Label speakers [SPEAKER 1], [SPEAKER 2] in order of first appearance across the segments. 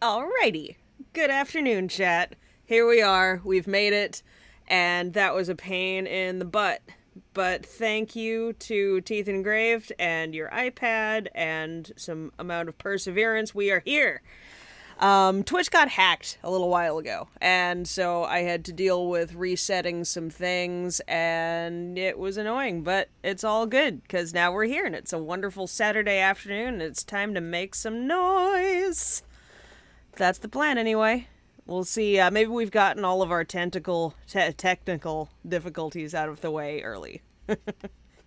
[SPEAKER 1] Alrighty. Good afternoon, chat. Here we are. We've made it. And that was a pain in the butt. But thank you to Teeth Engraved and your iPad and some amount of perseverance. We are here. Twitch got hacked a little while ago, and so I had to deal with resetting some things, and it was annoying, but it's all good, because now we're here, and it's a wonderful Saturday afternoon, and it's time to make some noise. That's the plan, anyway. We'll see. Maybe we've gotten all of our technical difficulties out of the way early.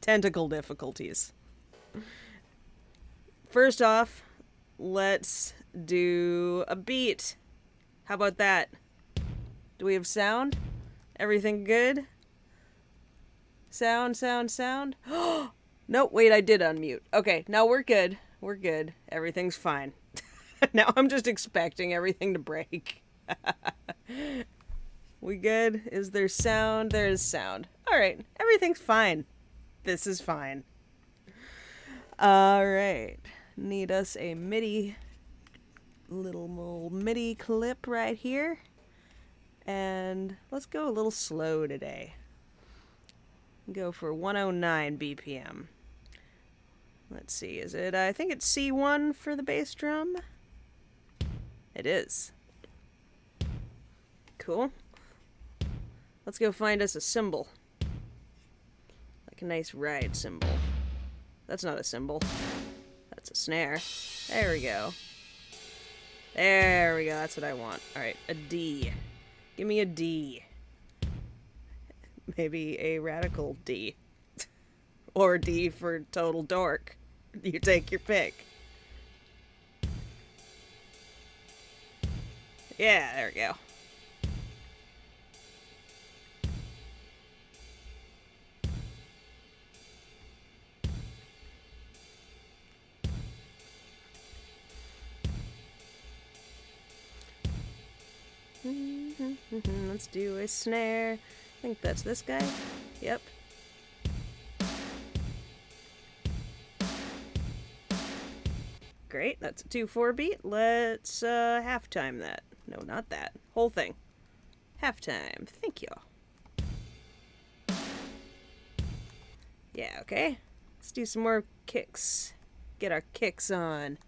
[SPEAKER 1] Tentacle difficulties. First off, let's do a beat. How about that? Do we have sound? Everything good? Sound. Nope, wait, I did unmute. Okay, now we're good. We're good. Everything's fine. Now I'm just expecting everything to break. We good? Is there sound? There's sound. Alright, everything's fine. This is fine. Alright. Need us a little MIDI clip right here. And let's go a little slow today. Go for 109 BPM. Let's see, is it, I think it's C1 for the bass drum. It is. Cool. Let's go find us a cymbal. Like a nice ride cymbal. That's not a cymbal. That's a snare. There we go. There we go, that's what I want. Alright, a D. Give me a D. Maybe a radical D. Or D for total dork. You take your pick. Yeah, there we go. Let's do a snare. I think that's this guy. Yep. Great, that's a 2/4 beat. Let's halftime that. No, not that. Whole thing. Halftime. Thank you. Yeah, okay. Let's do some more kicks. Get our kicks on.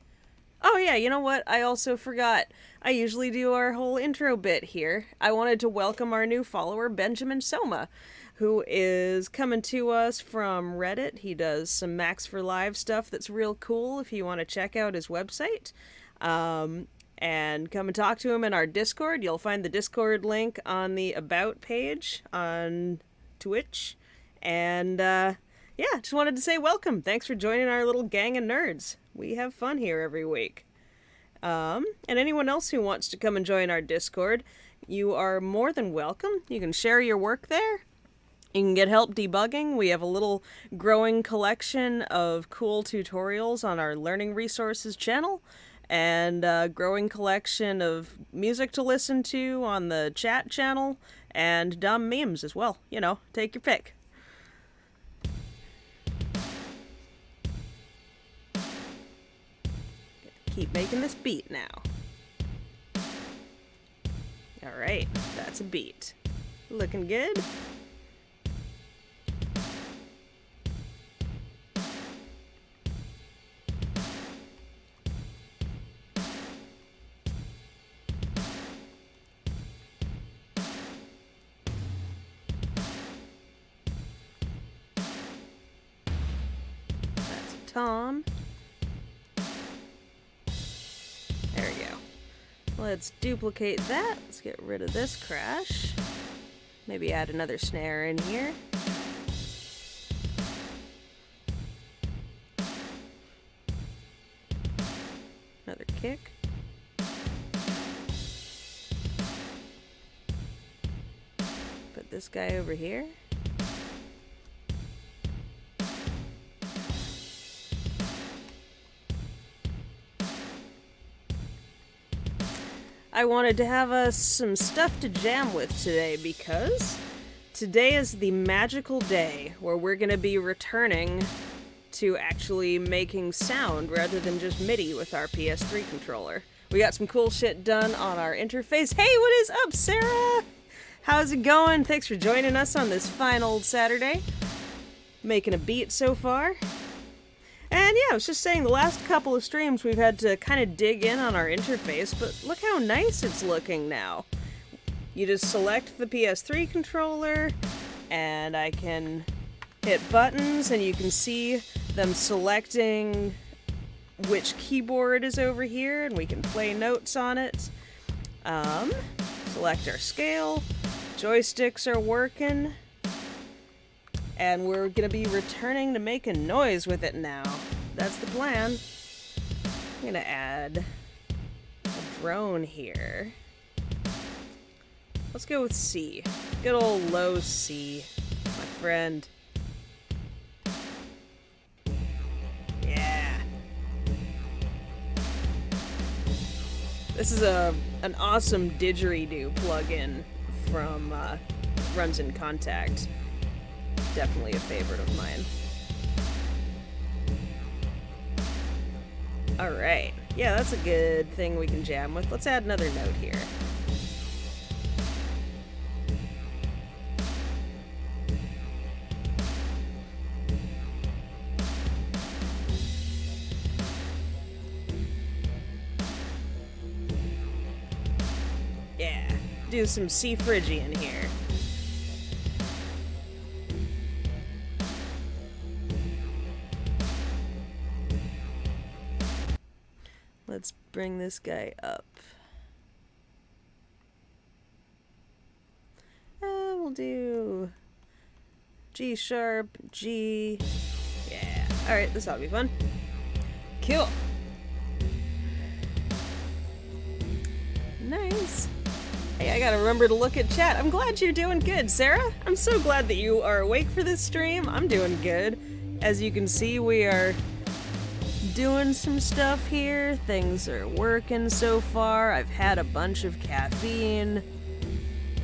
[SPEAKER 1] Oh yeah, you know what? I also forgot. I usually do our whole intro bit here. I wanted to welcome our new follower, Benjamin Soma, who is coming to us from Reddit. He does some Max for Live stuff that's real cool if you want to check out his website. And come and talk to him in our Discord. You'll find the Discord link on the About page on Twitch. And yeah, just wanted to say welcome. Thanks for joining our little gang of nerds. We have fun here every week. And anyone else who wants to come and join our Discord, you are more than welcome. You can share your work there. You can get help debugging. We have a little growing collection of cool tutorials on our Learning Resources channel, and a growing collection of music to listen to on the chat channel, and dumb memes as well. You know, take your pick. Keep making this beat now. Alright, that's a beat. Looking good? That's a tom. There we go. Let's duplicate that. Let's get rid of this crash. Maybe add another snare in here. Another kick. Put this guy over here. I wanted to have us some stuff to jam with today because today is the magical day where we're going to be returning to actually making sound rather than just MIDI with our PS3 controller. We got some cool shit done on our interface. Hey, what is up, Sarah? How's it going? Thanks for joining us on this fine old Saturday. Making a beat so far. And yeah, I was just saying, the last couple of streams we've had to kind of dig in on our interface, but look how nice it's looking now. You just select the PS3 controller, and I can hit buttons, and you can see them selecting which keyboard is over here, and we can play notes on it. Select our scale. Joysticks are working. And we're gonna be returning to making noise with it now. That's the plan. I'm gonna add a drone here. Let's go with C. Good old low C, my friend. Yeah. This is an awesome didgeridoo plugin from runs in Contact. Definitely a favorite of mine. Alright. Yeah, that's a good thing we can jam with. Let's add another note here. Yeah. Do some C Phrygian here. Let's bring this guy up. We'll do G sharp, G. Yeah. Alright, this ought to be fun. Cool. Nice. Hey, I gotta remember to look at chat. I'm glad you're doing good, Sarah. I'm so glad that you are awake for this stream. I'm doing good. As you can see, we are doing some stuff here. Things are working so far. I've had a bunch of caffeine.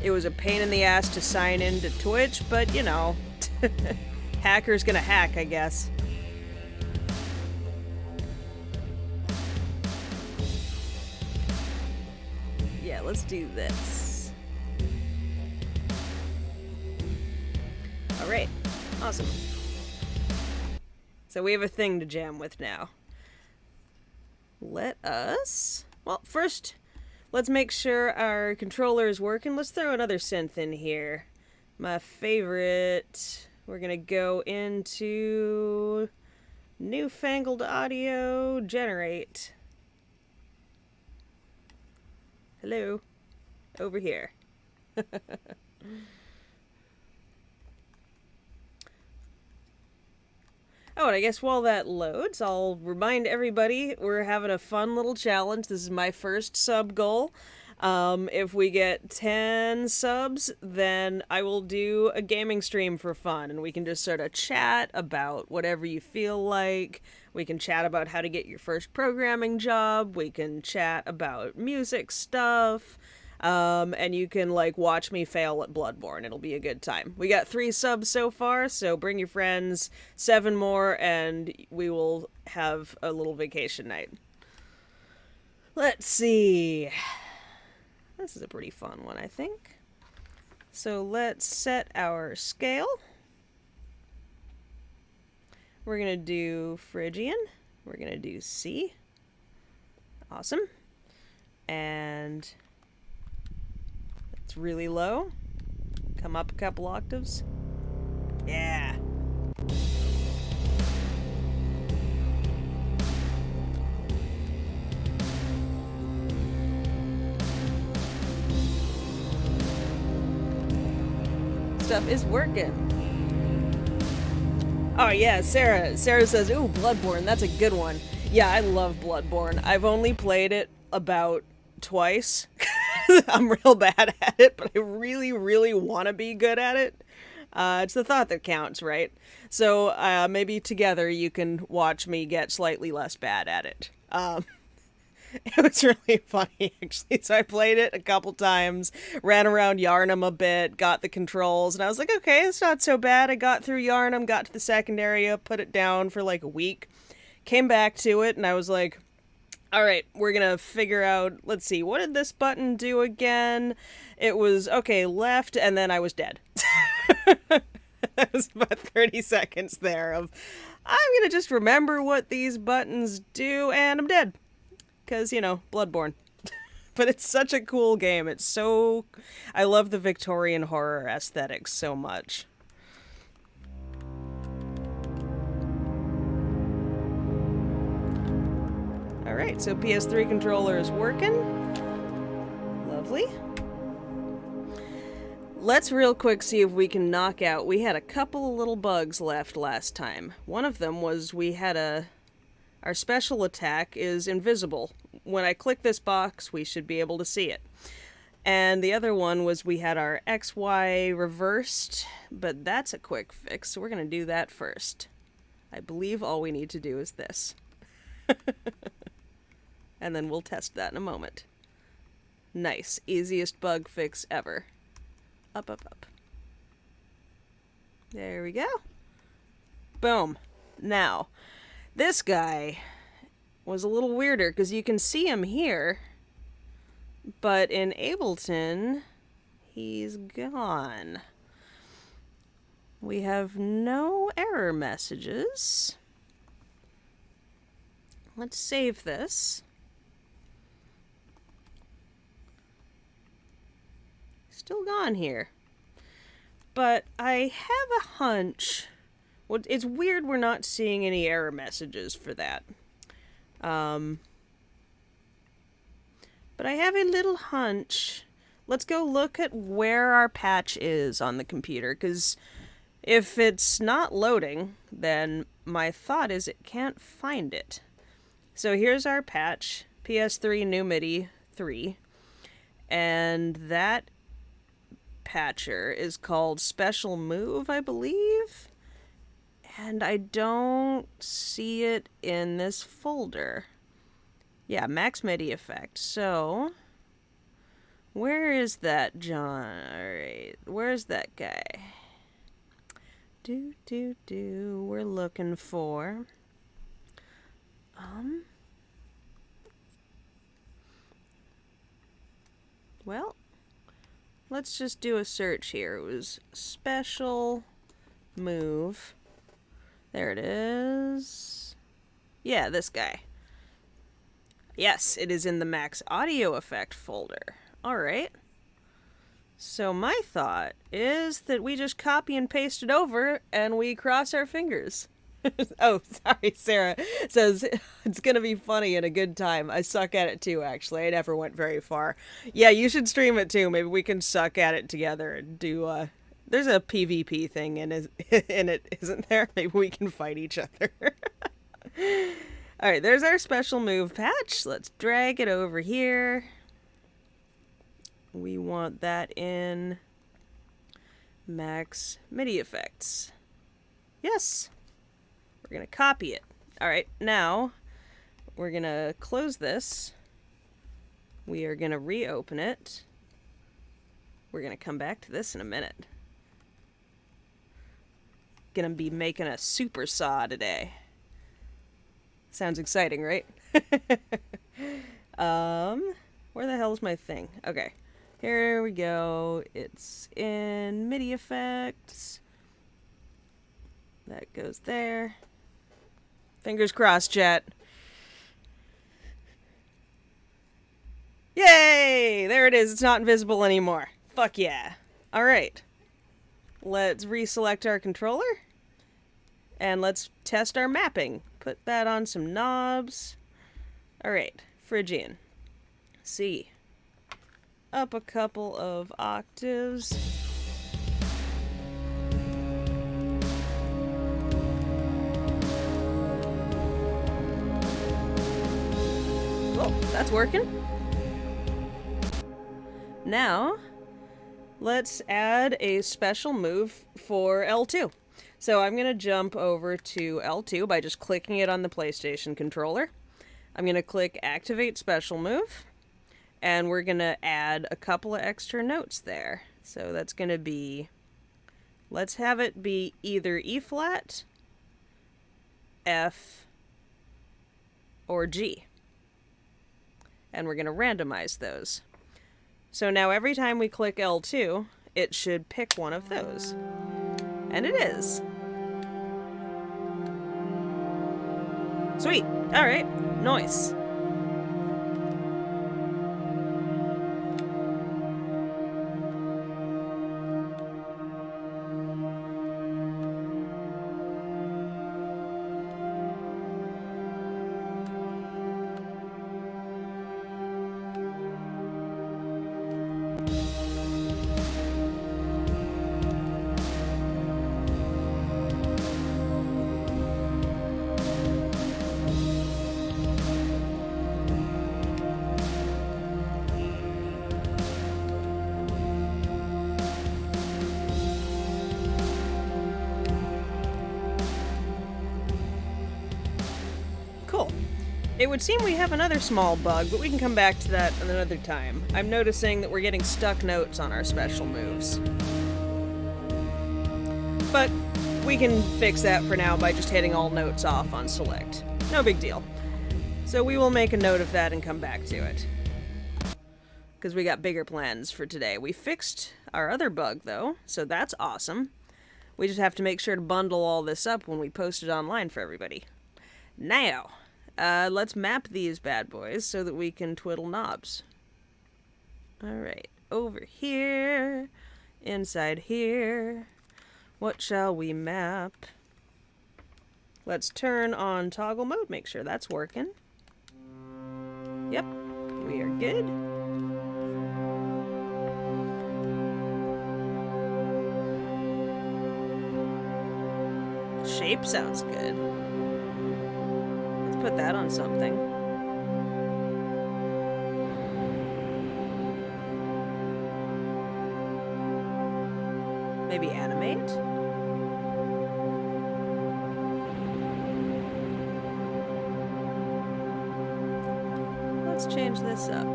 [SPEAKER 1] It was a pain in the ass to sign into Twitch, but you know, hacker's gonna hack, I guess. Yeah, let's do this. Alright, awesome. So we have a thing to jam with now. Let us... Well, first, let's make sure our controller is working. Let's throw another synth in here. My favorite. We're gonna go into Newfangled Audio, Generate. Hello. Over here. Oh, and I guess while that loads, I'll remind everybody we're having a fun little challenge. This is my first sub goal. If we get 10 subs, then I will do a gaming stream for fun, and we can just sort of chat about whatever you feel like. We can chat about how to get your first programming job. We can chat about music stuff. And you can, like, watch me fail at Bloodborne. It'll be a good time. We got 3 subs so far, so bring your friends, 7 more, and we will have a little vacation night. Let's see. This is a pretty fun one, I think. So let's set our scale. We're gonna do Phrygian. We're gonna do C. Awesome. And it's really low. Come up a couple octaves. Yeah. Stuff is working. Oh yeah, Sarah says, ooh, Bloodborne, that's a good one. Yeah, I love Bloodborne. I've only played it about twice. I'm real bad at it, but I really, really want to be good at it. It's the thought that counts, right? So maybe together you can watch me get slightly less bad at it. It was really funny, actually. So I played it a couple times, ran around Yarnum a bit, got the controls, and I was like, okay, it's not so bad. I got through Yarnum, got to the second area, put it down for like a week, came back to it, and I was like, Alright, we're gonna figure out, let's see, what did this button do again? It was, okay, left, and then I was dead. That was about 30 seconds there of, I'm gonna just remember what these buttons do, and I'm dead. Because, you know, Bloodborne. But it's such a cool game. It's so... I love the Victorian horror aesthetic so much. Alright, so PS3 controller is working. Lovely. Let's real quick see if we can knock out... We had a couple of little bugs left last time. One of them was we had a... Our special attack is invisible. When I click this box, we should be able to see it. And the other one was we had our XY reversed, but that's a quick fix, so we're going to do that first. I believe all we need to do is this. And then we'll test that in a moment. Nice. Easiest bug fix ever. Up, up, up. There we go. Boom. Now, this guy was a little weirder because you can see him here, but in Ableton, he's gone. We have no error messages. Let's save this. Still gone here. But I have a hunch. Well, it's weird we're not seeing any error messages for that. But I have a little hunch. Let's go look at where our patch is on the computer, because if it's not loading, then my thought is it can't find it. So here's our patch, PS3 New MIDI 3, and that patcher is called Special Move, I believe, and I don't see it in this folder. Yeah, Max MIDI effect. So, where is that, John? Alright, where's that guy? We're looking for... Well, let's just do a search here. It was Special Move. There it is. Yeah, this guy. Yes, it is in the Max Audio Effect folder. Alright. So my thought is that we just copy and paste it over and we cross our fingers. Oh, sorry, Sarah says, it's gonna be funny and a good time. I suck at it too, actually. I never went very far. Yeah, you should stream it too. Maybe we can suck at it together and do, there's a PvP thing in it, isn't there? Maybe we can fight each other. Alright, there's our special move patch. Let's drag it over here. We want that in Max MIDI effects. Yes. We're going to copy it. Alright, now we're going to close this. We are going to reopen it. We're going to come back to this in a minute. Gonna be making a super saw today. Sounds exciting, right? Where the hell's my thing? Okay. Here we go. It's in MIDI effects. That goes there. Fingers crossed, chat. Yay! There it is. It's not invisible anymore. Fuck yeah. Alright. Let's reselect our controller. And let's test our mapping. Put that on some knobs. Alright. Phrygian. C. Up a couple of octaves. Oh, that's working. Now, let's add a special move for L2. So I'm going to jump over to L2 by just clicking it on the PlayStation controller. I'm going to click Activate Special Move. And we're going to add a couple of extra notes there. So that's going to be... Let's have it be either E flat, F, or G. and we're going to randomize those. So now every time we click L2, it should pick one of those. And it is. Sweet. Alright. Nice. Cool. It would seem we have another small bug, but we can come back to that another time. I'm noticing that we're getting stuck notes on our special moves. But we can fix that for now by just hitting all notes off on select. No big deal. So we will make a note of that and come back to it. Because we got bigger plans for today. We fixed our other bug, though, so that's awesome. We just have to make sure to bundle all this up when we post it online for everybody. Now, let's map these bad boys so that we can twiddle knobs. Alright, over here, inside here. What shall we map? Let's turn on toggle mode, make sure that's working. Yep, we are good. Shape sounds good. Let's put that on something. Maybe animate? Let's change this up.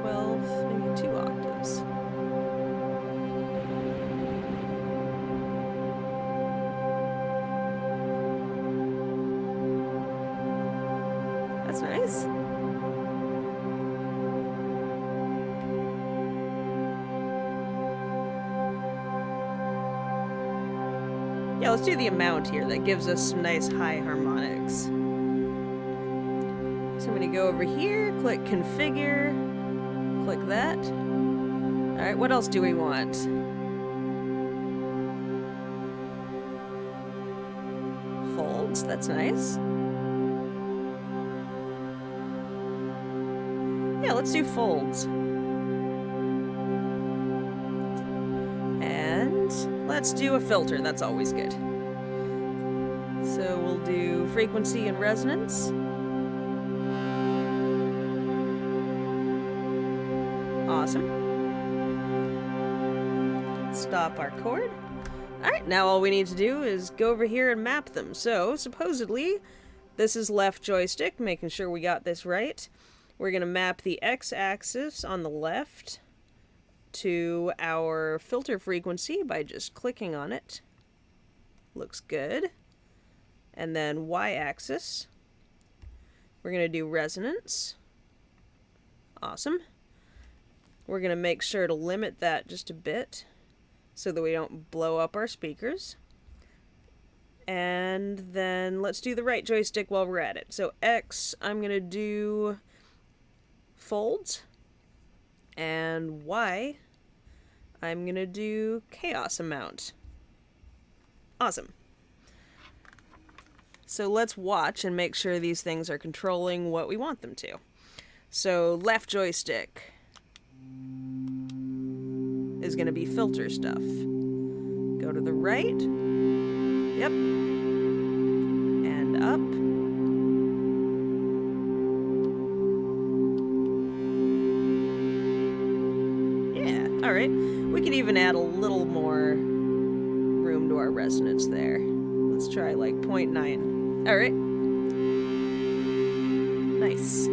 [SPEAKER 1] 12, maybe 2 octaves. That's nice. Yeah, let's do the amount here. That gives us some nice high harmonics. So I'm going to go over here, click configure, click that. Alright, what else do we want? Folds, that's nice. Yeah, let's do folds. And let's do a filter, that's always good. So we'll do frequency and resonance. Awesome. Stop our chord. Alright, now all we need to do is go over here and map them. So, supposedly, this is left joystick, making sure we got this right. We're going to map the x-axis on the left to our filter frequency by just clicking on it. Looks good. And then y-axis. We're going to do resonance. Awesome. We're going to make sure to limit that just a bit so that we don't blow up our speakers. And then let's do the right joystick while we're at it. So X, I'm going to do folds. And Y, I'm going to do chaos amount. Awesome. So let's watch and make sure these things are controlling what we want them to. So left joystick is going to be filter stuff. Go to the right. Yep. And up. Yeah, alright. We could even add a little more room to our resonance there. Let's try like 0.9. Alright. Nice.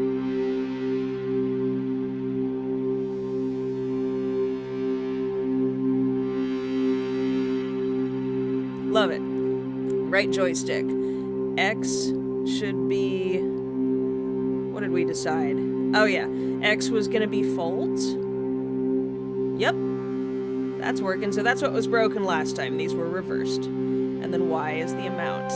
[SPEAKER 1] Love it. Right joystick. X should be What did we decide? Oh yeah, X was gonna be folds. Yep, that's working. So that's what was broken last time. These were reversed. And then Y is the amount.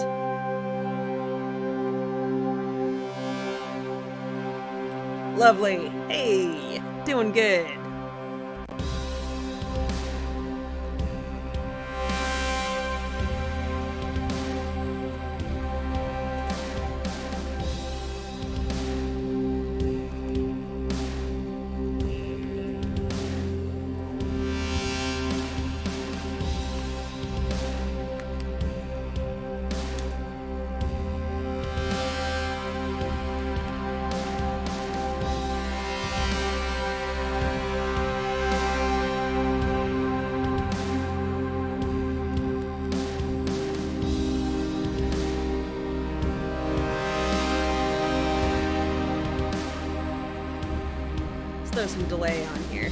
[SPEAKER 1] Lovely. Hey, doing good. Throw some delay on here.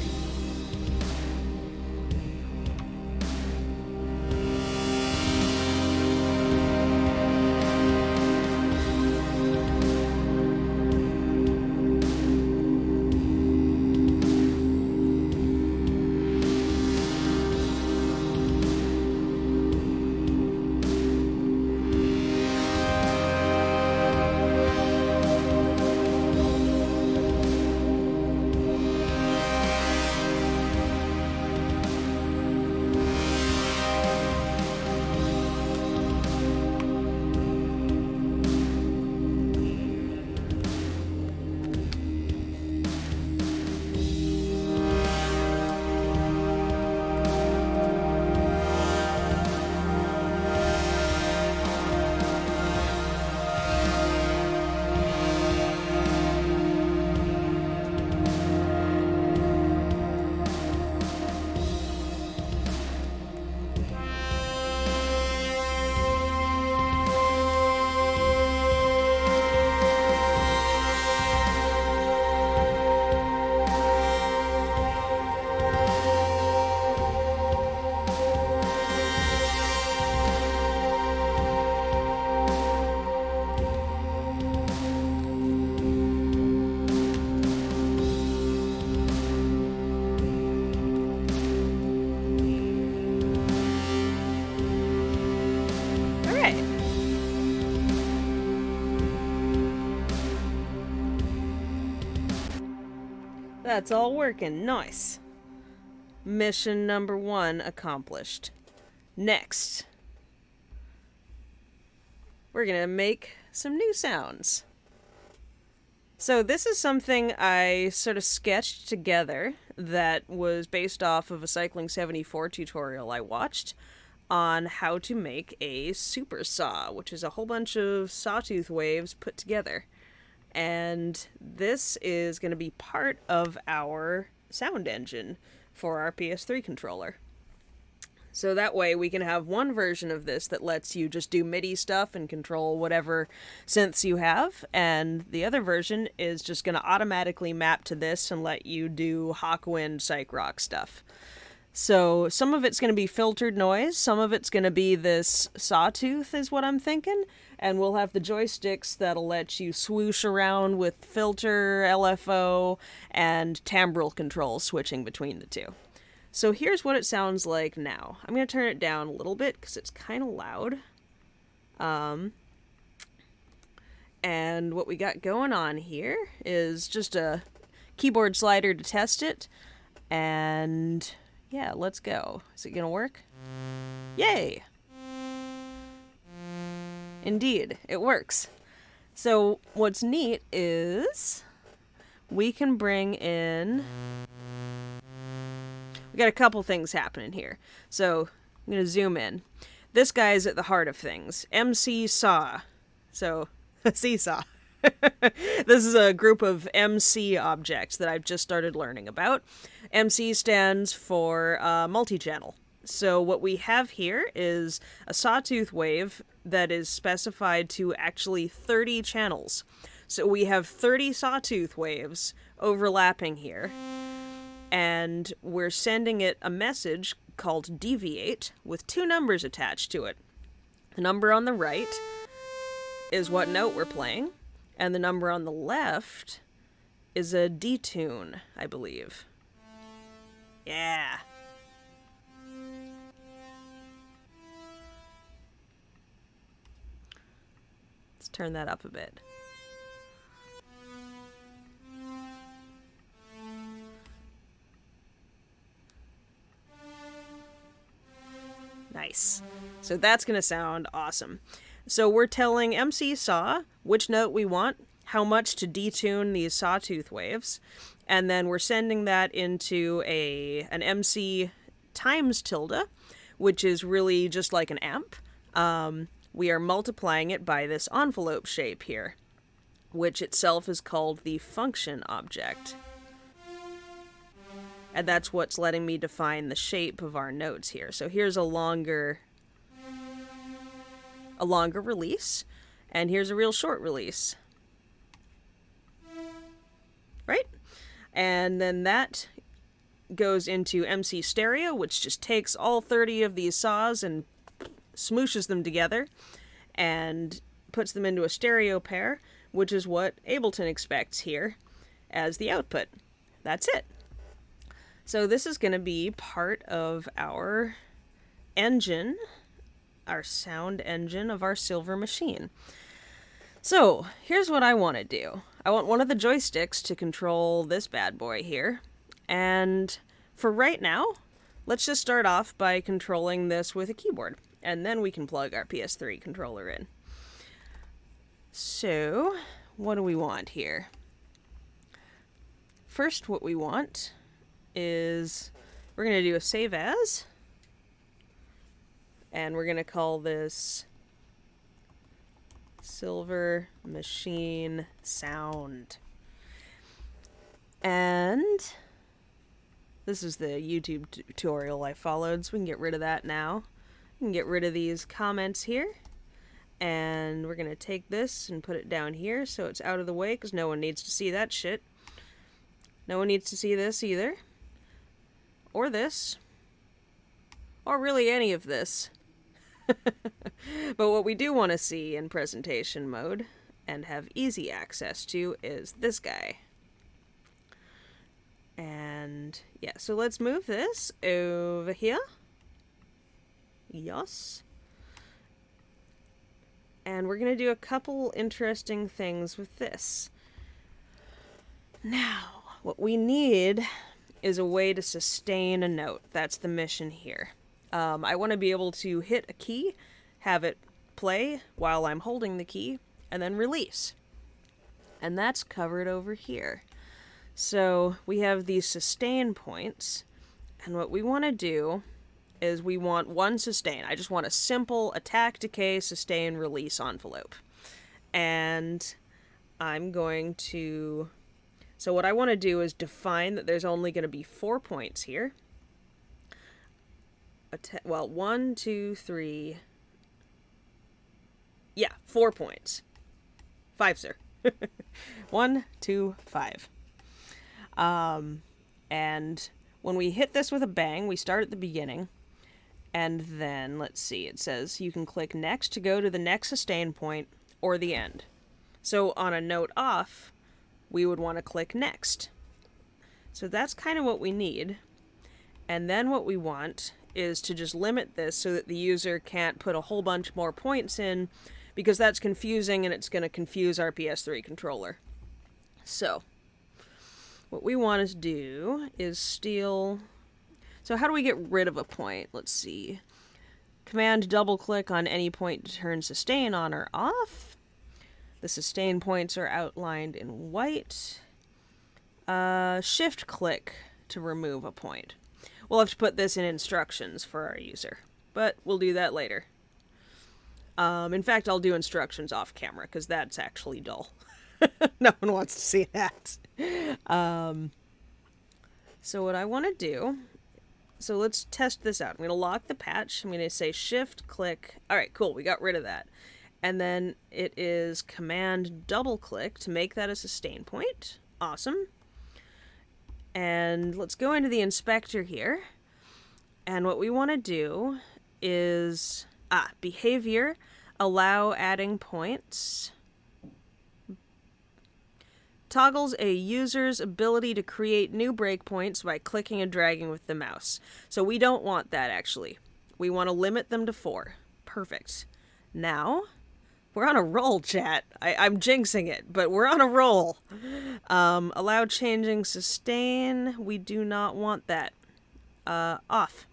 [SPEAKER 1] That's all working. Nice. Mission number 1 accomplished. Next, we're gonna make some new sounds. So this is something I sort of sketched together that was based off of a Cycling 74 tutorial I watched on how to make a super saw, which is a whole bunch of sawtooth waves put together. And this is going to be part of our sound engine for our PS3 controller. So that way we can have one version of this that lets you just do MIDI stuff and control whatever synths you have, and the other version is just going to automatically map to this and let you do Hawkwind psych rock stuff. So some of it's going to be filtered noise, some of it's going to be this sawtooth is what I'm thinking, and we'll have the joysticks that'll let you swoosh around with filter, LFO, and timbral controls switching between the two. So here's what it sounds like now. I'm going to turn it down a little bit because it's kind of loud. And what we got going on here is just a keyboard slider to test it, and yeah, let's go. Is it gonna work? Yay! Indeed, it works. So what's neat is we can bring in... We got a couple things happening here. So I'm gonna zoom in. This guy's at the heart of things. MC Saw. So, seesaw. This is a group of MC objects that I've just started learning about. MC stands for multi-channel. So what we have here is a sawtooth wave that is specified to actually 30 channels. So we have 30 sawtooth waves overlapping here. And we're sending it a message called deviate with 2 numbers attached to it. The number on the right is what note we're playing, And the number on the left is a detune, I believe. Yeah. Let's turn that up a bit. Nice. So that's going to sound awesome. So we're telling MC Saw which note we want, how much to detune these sawtooth waves, and then we're sending that into an MC times tilde, which is really just like an amp. We are multiplying it by this envelope shape here, which itself is called the function object. And that's what's letting me define the shape of our notes here. So here's a longer release, and here's a real short release. Right? And then that goes into MC stereo, which just takes all 30 of these saws and smooshes them together and puts them into a stereo pair, which is what Ableton expects here as the output. That's it. So this is going to be part of our engine, our sound engine of our silver machine. So here's what I want to do. I want one of the joysticks to control this bad boy here. And for right now, let's just start off by controlling this with a keyboard. And then we can plug our PS3 controller in. So what do we want here? First, what we want is we're going to do a save as, and we're going to call this Silver Machine Sound. And this is the YouTube tutorial I followed, so we can get rid of that now. We can get rid of these comments here, and we're going to take this and put it down here so it's out of the way, because no one needs to see that shit. No one needs to see this either. Or this. Or really any of this. But what we do want to see in presentation mode and have easy access to is this guy. And yeah, so let's move this over here. Yes. And we're going to do a couple interesting things with this. Now, what we need is a way to sustain a note. That's the mission here. I want to be able to hit a key, have it play while I'm holding the key, and then release. And that's covered over here. So we have these sustain points, and what we want to do is we want one sustain. I just want a simple attack, decay, sustain, release envelope. And I'm going to... So what I want to do is define that there's only going to be 4 points here. Well, 1, 2, 3... Yeah, 4 points. 5, sir. 1, 2, 5. And when we hit this with a bang, we start at the beginning. And then, let's see, it says you can click next to go to the next sustain point or the end. So on a note off, we would want to click next. So that's kind of what we need. And then what we want is to just limit this so that the user can't put a whole bunch more points in, because that's confusing and it's going to confuse our PS3 controller. So what we want to do is steal... So how do we get rid of a point? Let's see. Command double click on any point to turn sustain on or off. The sustain points are outlined in white. Shift click to remove a point. We'll have to put this in instructions for our user, but we'll do that later. In fact, I'll do instructions off camera, because that's actually dull. No one wants to see that. So what I want to do... So let's test this out. I'm going to lock the patch. I'm going to say shift click. All right, cool. We got rid of that. And then it is command double click to make that a sustain point. Awesome. And let's go into the inspector here. And what we want to do is behavior, allow adding points. toggles a user's ability to create new breakpoints by clicking and dragging with the mouse. So we don't want that, actually. We want to limit them to 4. Perfect. Now, we're on a roll, chat. I'm jinxing it, but we're on a roll. Allow changing sustain. We do not want that. Off.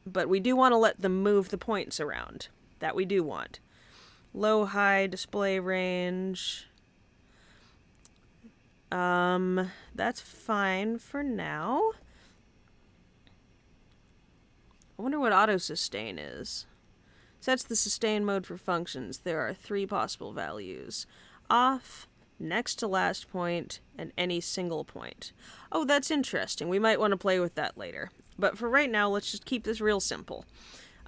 [SPEAKER 1] But we do want to let them move the points around. That we do want. Low, high, display range. That's fine for now. I wonder what auto sustain is. Sets the sustain mode for functions. There are 3 possible values. Off, next to last point, and any single point. Oh, that's interesting. We might want to play with that later. But for right now, let's just keep this real simple.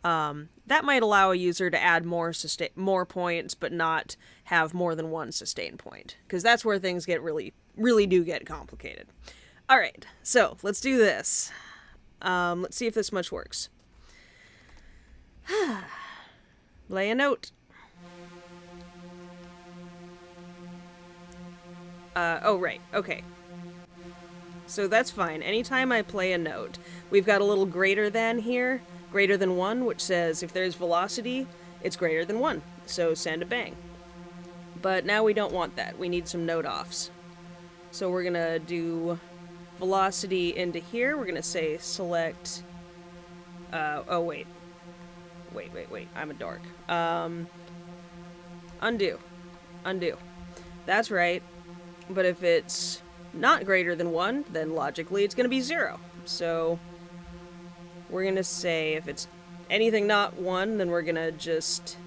[SPEAKER 1] That might allow a user to add more points, but not have more than 1 sustain point. Because that's where things get really do get complicated. Alright, so let's do this. Let's see if this much works. Lay a note. Oh, right. Okay. So that's fine. Anytime I play a note, we've got a little greater than here, greater than 1, which says if there's velocity, it's greater than 1. So send a bang. But now we don't want that. We need some note offs. So we're gonna do velocity into here. We're gonna say select, oh wait. Wait, I'm a dork. Undo. That's right. But if it's not greater than 1, then logically it's gonna be 0. So we're gonna say if it's anything not 1, then we're gonna just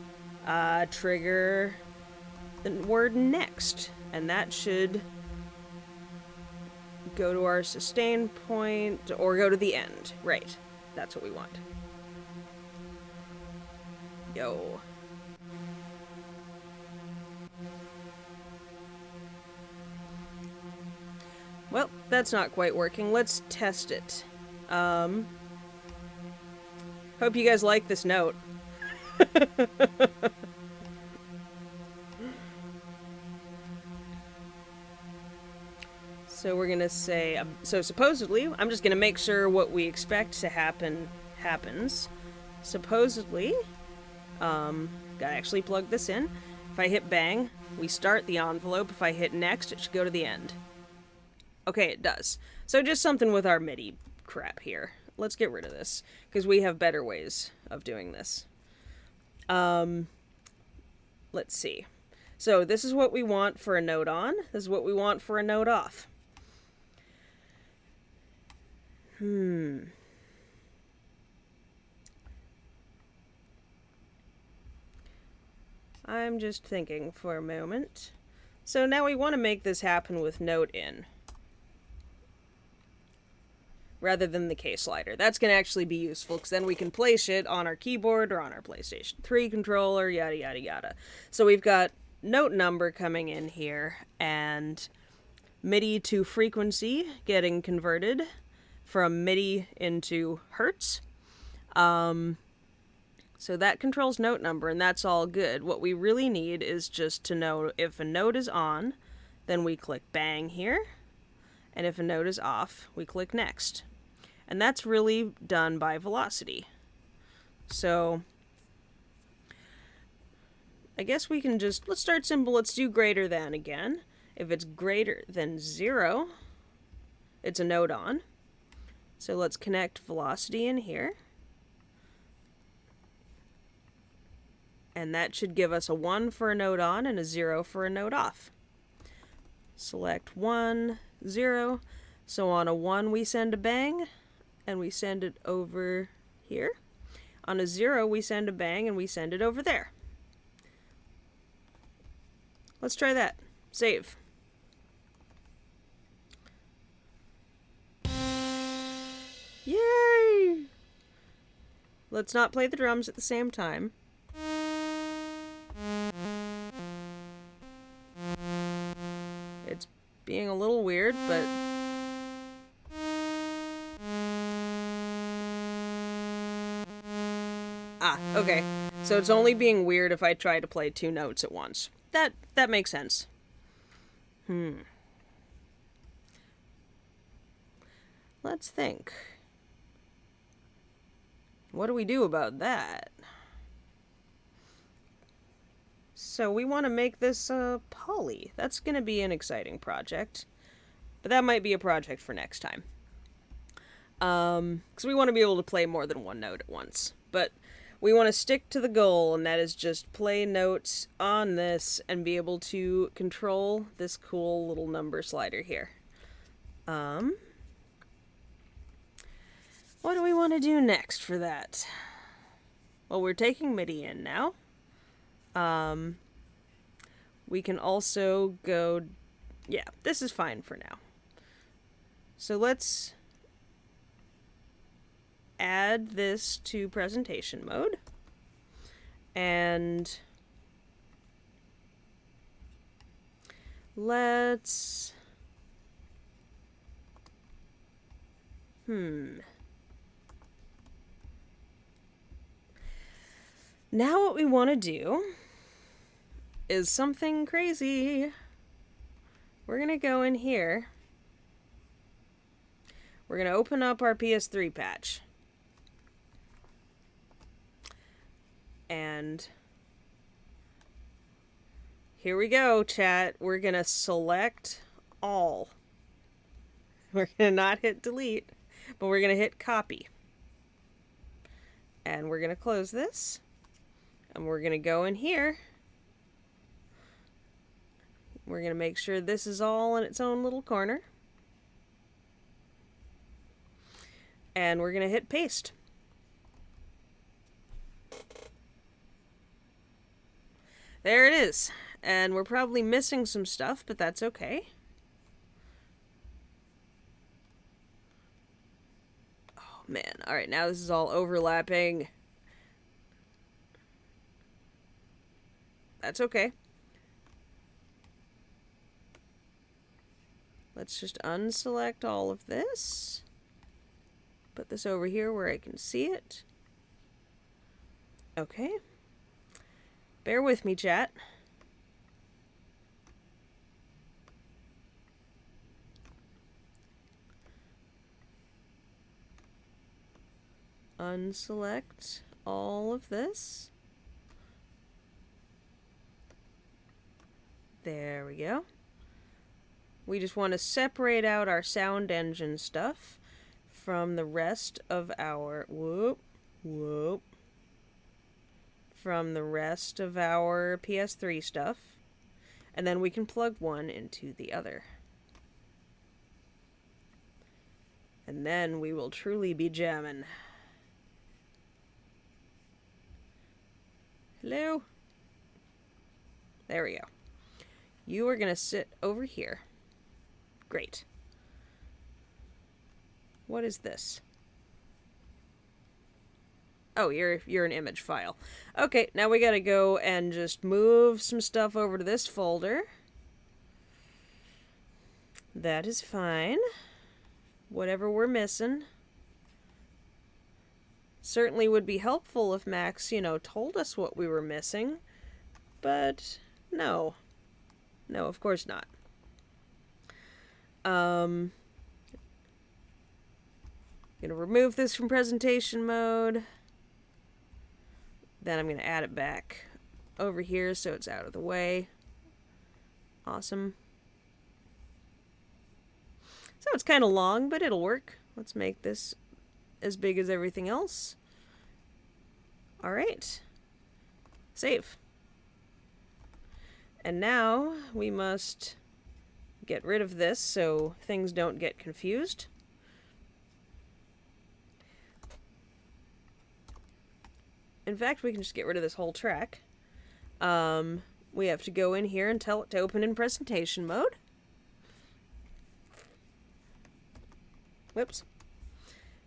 [SPEAKER 1] trigger the word next. And that should go to our sustain point, or go to the end. Right. That's what we want. Yo. Well, that's not quite working. Let's test it. Hope you guys like this note. So we're gonna say, so supposedly, I'm just gonna make sure what we expect to happen happens. Supposedly, gotta actually plug this in. If I hit bang, we start the envelope. If I hit next, it should go to the end. Okay, it does. So just something with our MIDI crap here. Let's get rid of this, because we have better ways of doing this. Let's see. So this is what we want for a note on. This is what we want for a note off. I'm just thinking for a moment. So now we want to make this happen with note in, rather than the K slider. That's going to actually be useful, because then we can place it on our keyboard or on our PlayStation 3 controller, yada yada yada. So we've got note number coming in here, and MIDI to frequency getting converted from MIDI into Hertz. So that controls note number, and that's all good. What we really need is just to know if a note is on, then we click bang here, and if a note is off, we click next. And that's really done by velocity. So I guess we can just, let's start simple. Let's do greater than again. If it's greater than 0, it's a note on. So let's connect velocity in here. And that should give us a 1 for a note on and a 0 for a note off. Select 1, 0. So on a 1 we send a bang, and we send it over here. On a 0 we send a bang, and we send it over there. Let's try that. Save. Yay! Let's not play the drums at the same time. It's being a little weird, but okay. So it's only being weird if I try to play 2 notes at once. That makes sense. Let's think. What do we do about that? So we want to make this poly. That's going to be an exciting project. But that might be a project for next time. Because we want to be able to play more than one note at once. But we want to stick to the goal, and that is just play notes on this and be able to control this cool little number slider here. What do we want to do next for that? Well, we're taking MIDI in now. We can also go... Yeah, this is fine for now. So let's add this to presentation mode. And let's... Now what we want to do is something crazy. We're going to go in here. We're going to open up our PS3 patch. And here we go, chat. We're going to select all. We're going to not hit delete, but we're going to hit copy. And we're going to close this. And we're going to go in here. We're going to make sure this is all in its own little corner. And we're going to hit paste. There it is. And we're probably missing some stuff, but that's okay. Oh, man. All right, now this is all overlapping. That's okay. Let's just unselect all of this. Put this over here where I can see it. Okay. Bear with me, chat. Unselect all of this. There we go. We just want to separate out our sound engine stuff from the rest of our... From the rest of our PS3 stuff. And then we can plug one into the other. And then we will truly be jamming. Hello? There we go. You are going to sit over here. Great. What is this? Oh, you're an image file. Okay, now we gotta go and just move some stuff over to this folder. That is fine. Whatever we're missing. Certainly would be helpful if Max, told us what we were missing. But no. No, of course not. Gonna remove this from presentation mode. Then I'm gonna add it back over here so it's out of the way. Awesome. So it's kind of long, but it'll work. Let's make this as big as everything else. All right. Save. And now we must get rid of this so things don't get confused. In fact, we can just get rid of this whole track. We have to go in here and tell it to open in presentation mode. Whoops.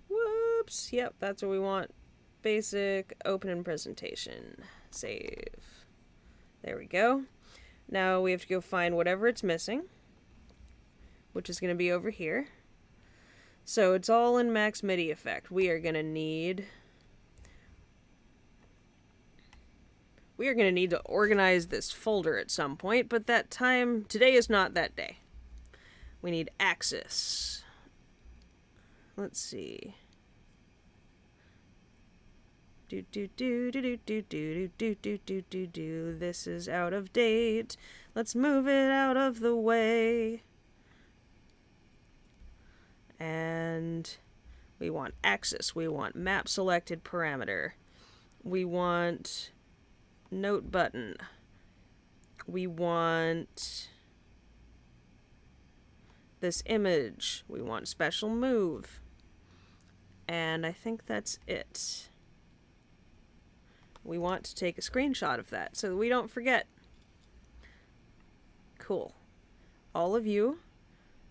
[SPEAKER 1] Whoops. Yep, that's what we want. Basic, open in presentation. Save. There we go. Now we have to go find whatever it's missing, which is going to be over here. So it's all in max MIDI effect. We are going to need We are going to need to organize this folder at some point, but today is not that day. We need axis. Let's see. This is out of date. Let's move it out of the way. And we want axis. We want map selected parameter. We want note button. We want this image. We want special move. And I think that's it. We want to take a screenshot of that so that we don't forget. Cool. All of you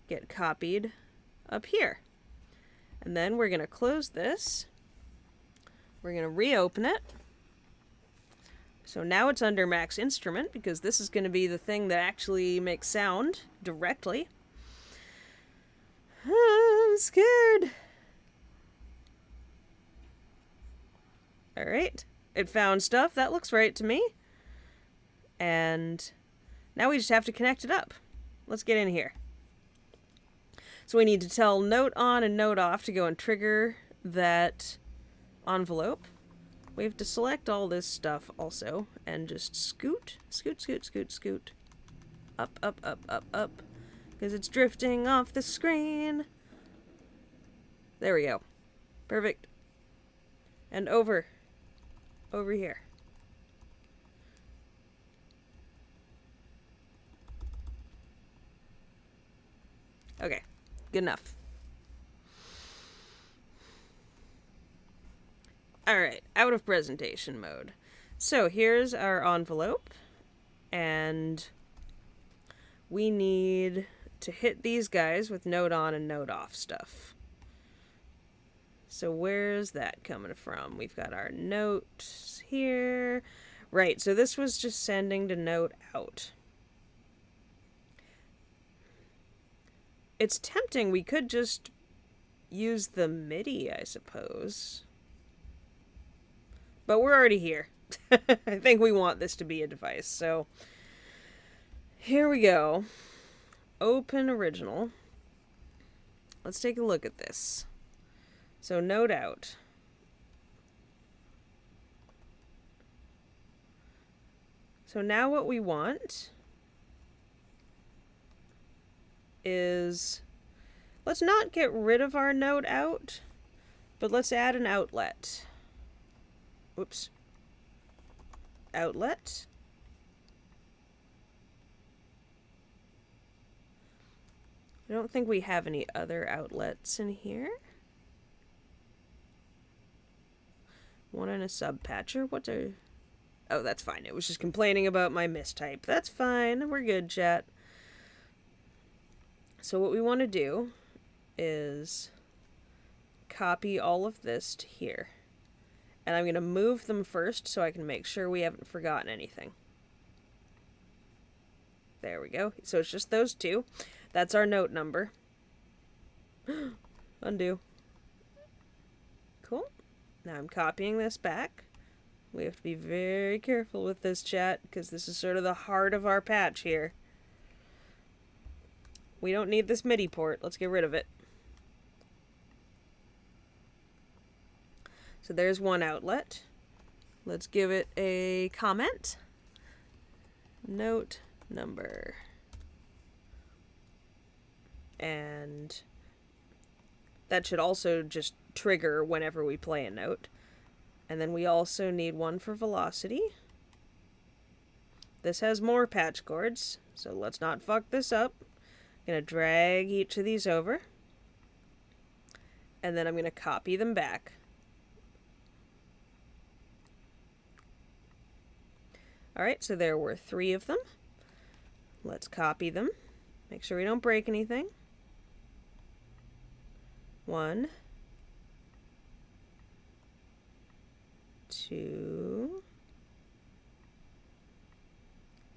[SPEAKER 1] get copied up here. And then we're going to close this. We're going to reopen it. So now it's under Max Instrument because this is going to be the thing that actually makes sound directly. I'm scared. Alright. It found stuff. That looks right to me. And now we just have to connect it up. Let's get in here. So we need to tell note on and note off to go and trigger that envelope. We have to select all this stuff also and just scoot, scoot, scoot, scoot, scoot. Up, up, up, up, up. Because it's drifting off the screen. There we go. Perfect. And over. Over here. Okay. Good enough. Alright, out of presentation mode. So here's our envelope, and we need to hit these guys with note on and note off stuff. So where's that coming from? We've got our notes here. Right, so this was just sending to note out. It's tempting. We could just use the MIDI, I suppose. But we're already here. I think we want this to be a device. So here we go. Open original. Let's take a look at this. So note out. So now what we want is, let's not get rid of our note out, but let's add an outlet. Whoops. Outlet. I don't think we have any other outlets in here. One and a subpatcher. What's a... Oh, that's fine. It was just complaining about my mistype. That's fine. We're good, chat. So what we want to do is copy all of this to here. And I'm going to move them first so I can make sure we haven't forgotten anything. There we go. So it's just those two. That's our note number. Undo. Cool. Now I'm copying this back. We have to be very careful with this, chat, because this is sort of the heart of our patch here. We don't need this MIDI port. Let's get rid of it. So there's one outlet. Let's give it a comment. Note number. And that should also just trigger whenever we play a note. And then we also need one for velocity. This has more patch cords, so let's not fuck this up. I'm going to drag each of these over. And then I'm going to copy them back. Alright, so there were 3 of them. Let's copy them. Make sure we don't break anything. 1, 2,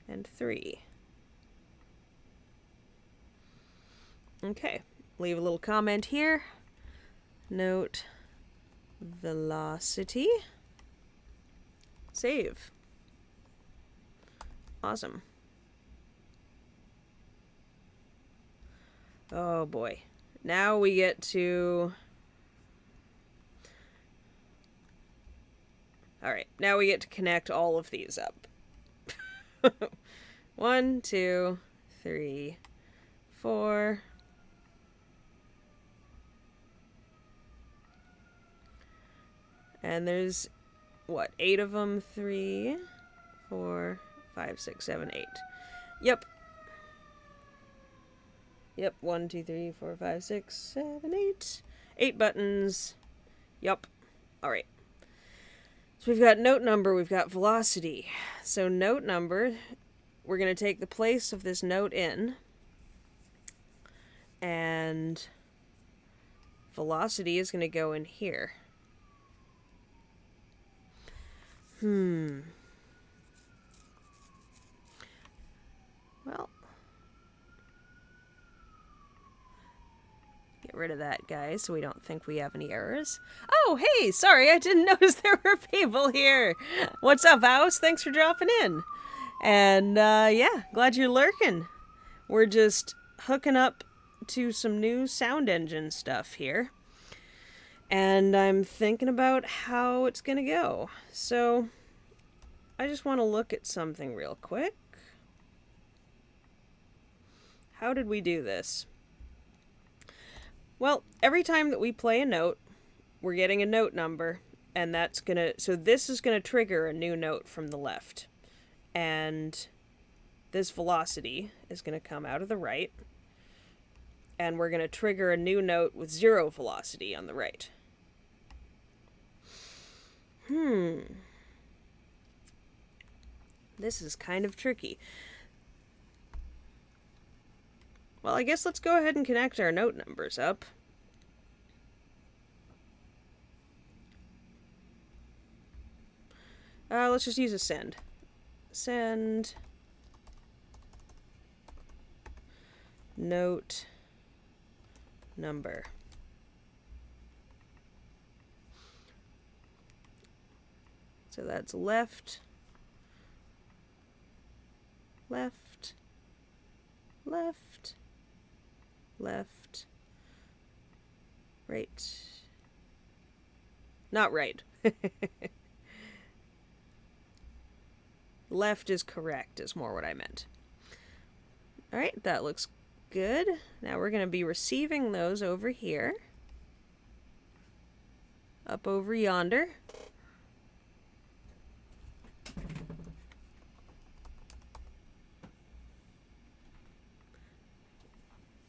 [SPEAKER 1] and 3. Okay, leave a little comment here. Note velocity. Save. Awesome. Oh boy. Now we get to... Alright, now we get to connect all of these up. 1, 2, 3, 4. And there's, what, 8 of them? 3, 4, 5, 6, 7, 8. Yep. Yep, 1, 2, 3, 4, 5, 6, 7, 8. 8 buttons. Yep. Alright. So we've got note number, we've got velocity. So note number, we're going to take the place of this note in. And velocity is going to go in here. Well, get rid of that, guys, so we don't think we have any errors. Oh, hey, sorry, I didn't notice there were people here. What's up, House? Thanks for dropping in. And, yeah, glad you're lurking. We're just hooking up to some new sound engine stuff here. And I'm thinking about how it's gonna go. So, I just want to look at something real quick. How did we do this? Well, every time that we play a note, we're getting a note number, and that's gonna... So this is gonna trigger a new note from the left. And this velocity is gonna come out of the right. And we're gonna trigger a new note with 0 velocity on the right. This is kind of tricky. Well, I guess let's go ahead and connect our note numbers up. Let's just use a send. Send note number. So that's left, left, left, left, right. Not right. Left is correct, is more what I meant. Alright, that looks good. Now we're going to be receiving those over here. Up over yonder.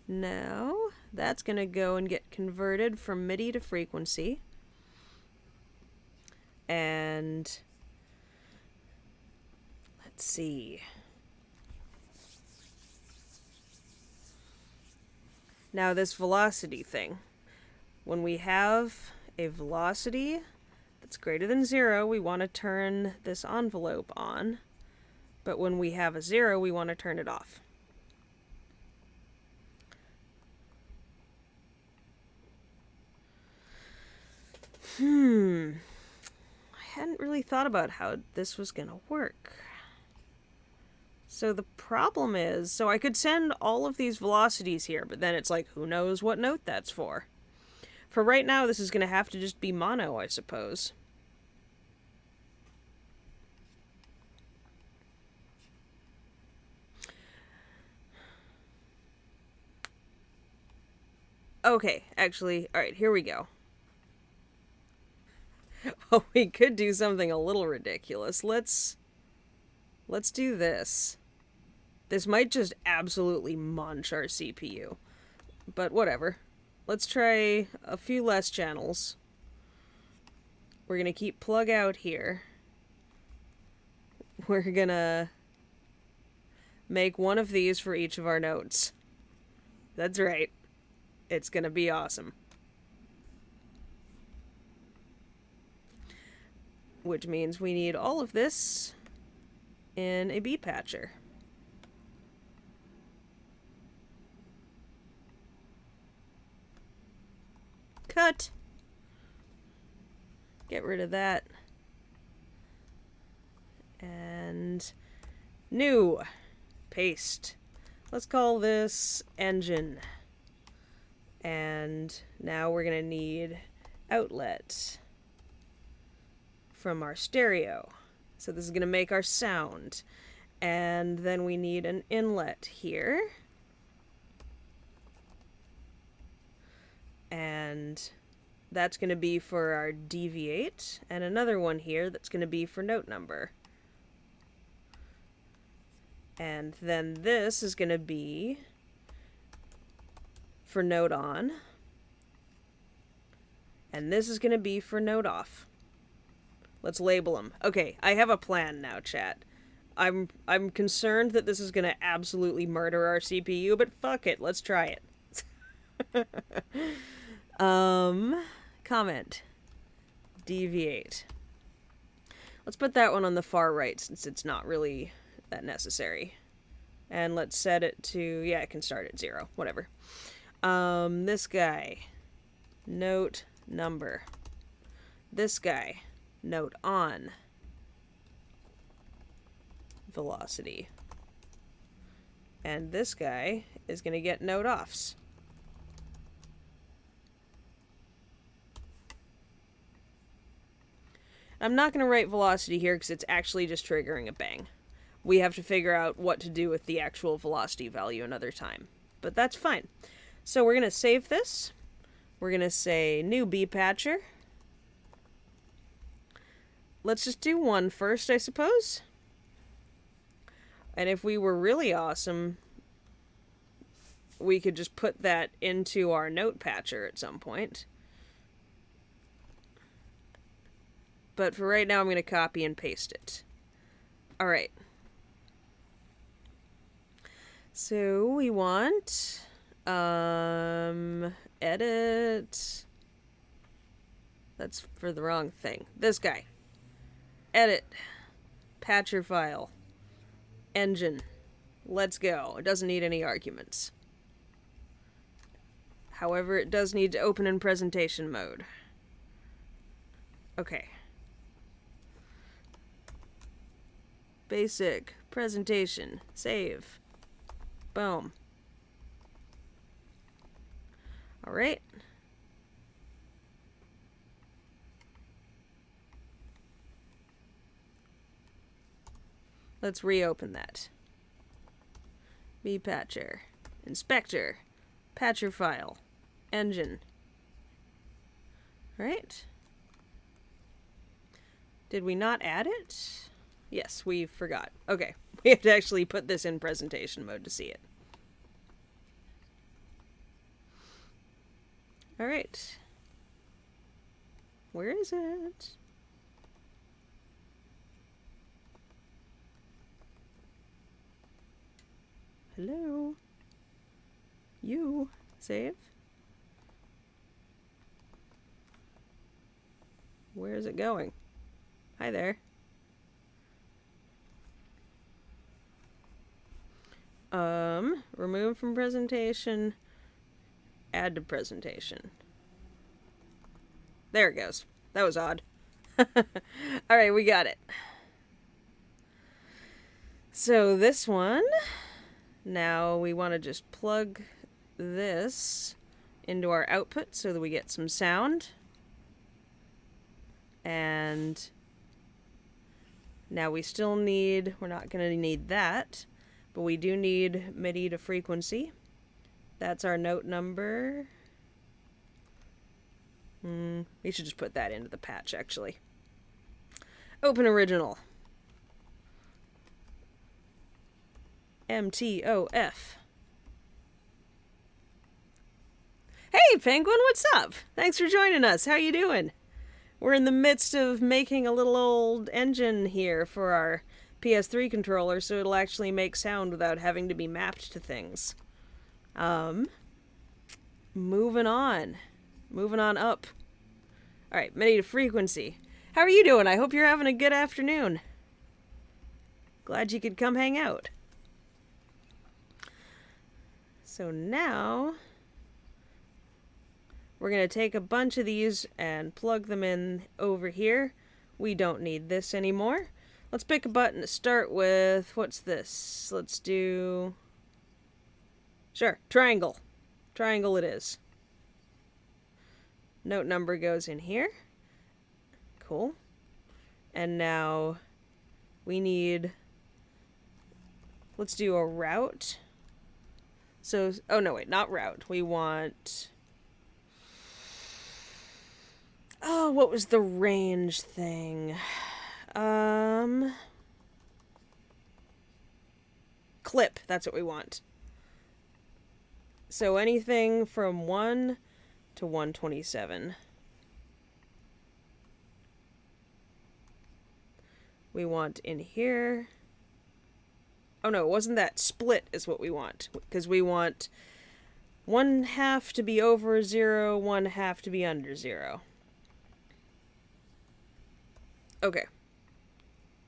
[SPEAKER 1] Now, that's going to go and get converted from MIDI to frequency. And let's see. Now this velocity thing. When we have a velocity that's greater than 0, we want to turn this envelope on. But when we have a 0, we want to turn it off. I hadn't really thought about how this was gonna work. So the problem is, so I could send all of these velocities here, but then it's like, who knows what note that's for? For right now, this is gonna have to just be mono, I suppose. Okay, actually, alright, here we go. Oh, we could do something a little ridiculous. Let's do this. This might just absolutely munch our CPU. But whatever. Let's try a few less channels. We're gonna keep plug out here. We're gonna make one of these for each of our notes. That's right. It's gonna be awesome. Which means we need all of this in a beat patcher. Cut! Get rid of that. And New. Paste. Let's call this engine. And now we're going to need outlet from our stereo. So this is going to make our sound. And then we need an inlet here. And that's going to be for our deviate. And another one here that's going to be for note number. And then this is going to be for note on. And this is going to be for note off. Let's label them. Okay, I have a plan now, chat. I'm concerned that this is going to absolutely murder our CPU, but fuck it, let's try it. Comment. Deviate. Let's put that one on the far right since it's not really that necessary. And let's set it to, yeah, it can start at 0, whatever. This guy, note number. This guy, note on. Velocity. And this guy is going to get note offs. I'm not going to write velocity here because it's actually just triggering a bang. We have to figure out what to do with the actual velocity value another time. But that's fine. So we're going to save this. We're going to say new B patcher. Let's just do one first, I suppose. And if we were really awesome, we could just put that into our note patcher at some point. But for right now, I'm going to copy and paste it. All right. So we want edit. That's for the wrong thing. This guy. Edit. Patcher file. Engine. Let's go. It doesn't need any arguments. However, it does need to open in presentation mode. Okay. Basic. Presentation. Save. Boom. Alright. Let's reopen that. B patcher. Inspector. Patcher file. Engine. Alright. Did we not add it? Yes, we forgot. Okay. We have to actually put this in presentation mode to see it. Alright. Where is it? Hello? You? Save? Where is it going? Hi there. Remove from presentation, add to presentation. There it goes. That was odd. Alright, we got it. So this one, now we want to just plug this into our output so that we get some sound. And now we still need, we're not going to need that, but we do need MIDI to frequency. That's our note number. We should just put that into the patch, actually. Open original. MTOF. Hey, Penguin, what's up? Thanks for joining us. How you doing? We're in the midst of making a little old engine here for our PS3 controller so it'll actually make sound without having to be mapped to things. Moving on. Moving on up. Alright, MIDI to frequency. How are you doing? I hope you're having a good afternoon. Glad you could come hang out. So now we're going to take a bunch of these and plug them in over here. We don't need this anymore. Let's pick a button to start with. What's this? Let's do... Sure, triangle. Triangle it is. Note number goes in here. Cool. And now we need... Let's do a route. So, oh no, wait, not route. We want... Oh, what was the range thing? Clip, that's what we want. So anything from 1 to 127. We want in here. Oh no, it wasn't that. Split is what we want. Because we want 1/2 to be over 0, 1/2 to be under 0. Okay.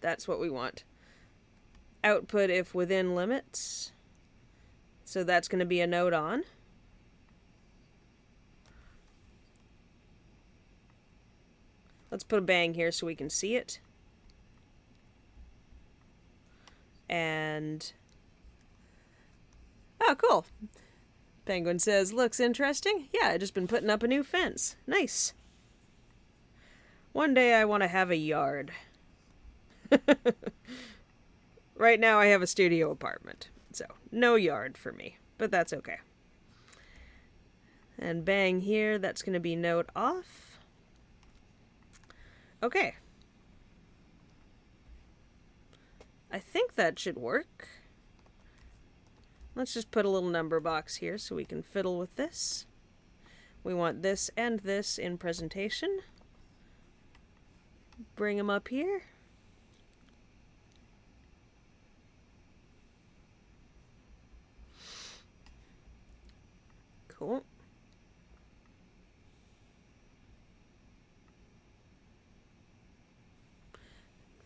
[SPEAKER 1] That's what we want. Output if within limits. So that's going to be a node on. Let's put a bang here so we can see it. And... oh, cool. Penguin says, looks interesting. Yeah, I just been putting up a new fence. Nice. One day I want to have a yard. Right now I have a studio apartment, so no yard for me, but that's okay. And bang here, that's going to be node off. Okay. I think that should work. Let's just put a little number box here so we can fiddle with this. We want this and this in presentation. Bring them up here. Cool.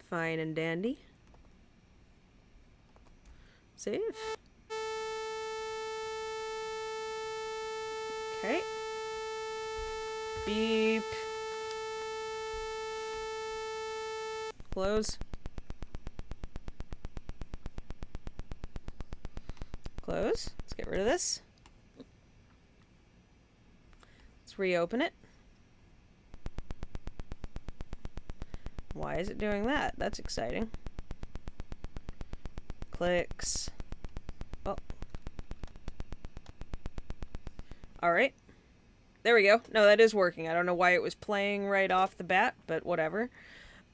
[SPEAKER 1] Fine and dandy. Save. Okay. Beep. Close. Close. Let's get rid of this. Let's reopen it. Why is it doing that? That's exciting. Clicks. Oh. Alright. There we go. No, that is working. I don't know why it was playing right off the bat, but whatever.